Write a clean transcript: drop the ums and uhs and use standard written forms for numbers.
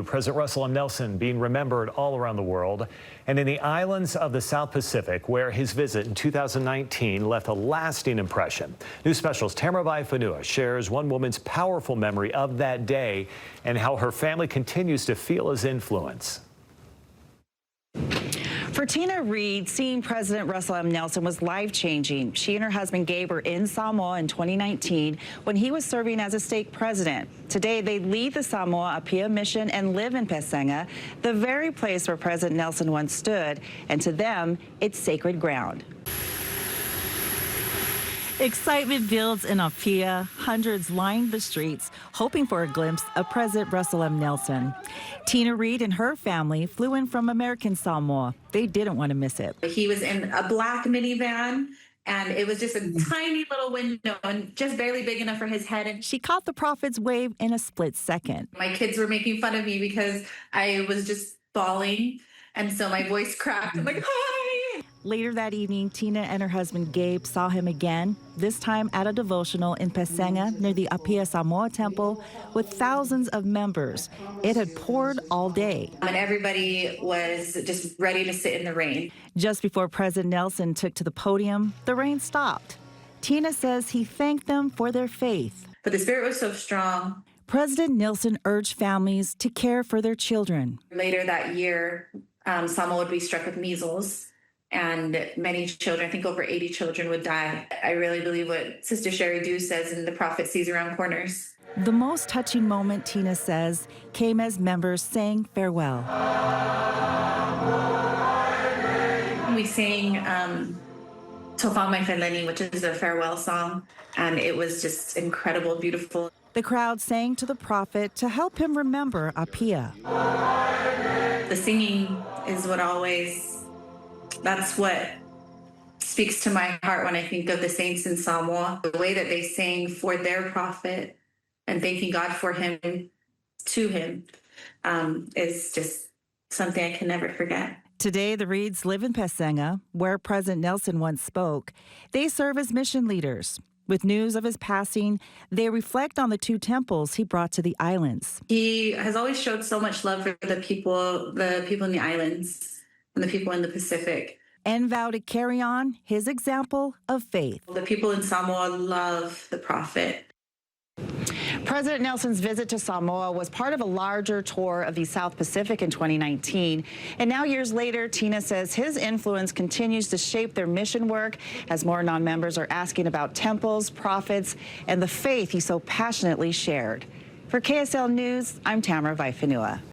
President Russell M. Nelson being remembered all around the world, and in the islands of the South Pacific, where his visit in 2019 left a lasting impression. News Special's Tamara Fanua shares one woman's powerful memory of that day and how her family continues to feel his influence. For Tina Reed, seeing President Russell M. Nelson was life-changing. She and her husband Gabe were in Samoa in 2019 when he was serving as a state president. Today, they lead the Samoa Apia mission and live in Pasenga, the very place where President Nelson once stood, and to them, it's sacred ground. Excitement builds in Apia. Hundreds lined the streets, hoping for a glimpse of President Russell M. Nelson. Tina Reed and her family flew in from American Samoa. They didn't want to miss it. He was in a black minivan, and it was just a tiny little window and just barely big enough for his head. And she caught the prophet's wave in a split second. My kids were making fun of me because I was just bawling, and so my voice cracked. I'm like, hi! Later that evening, Tina and her husband Gabe saw him again, this time at a devotional in Pasenga near the Apia Samoa temple with thousands of members. It had poured all day. And everybody was just ready to sit in the rain. Just before President Nelson took to the podium, the rain stopped. Tina says he thanked them for their faith. But the spirit was so strong. President Nelson urged families to care for their children. Later that year, Samoa would be struck with measles. And many children, I think over 80 children, would die. I really believe what Sister Sherry Dew says in The Prophet Sees Around Corners. The most touching moment, Tina says, came as members sang farewell. We sang Tofa Mai Feleni, which is a farewell song, and it was just incredible, beautiful. The crowd sang to the prophet to help him remember Apia. The singing is what always... That's what speaks to my heart when I think of the saints in Samoa. The way that they sang for their prophet and thanking God for him, to him, is just something I can never forget. Today, the Reeds live in Pasenga, where President Nelson once spoke. They serve as mission leaders. With news of his passing, they reflect on the two temples he brought to the islands. He has always showed so much love for the people in the islands and the people in the Pacific. And vow to carry on his example of faith. The people in Samoa love the prophet. President Nelson's visit to Samoa was part of a larger tour of the South Pacific in 2019. And now, years later, Tina says his influence continues to shape their mission work as more non-members are asking about temples, prophets, and the faith he so passionately shared. For KSL News, I'm Tamara Fanua.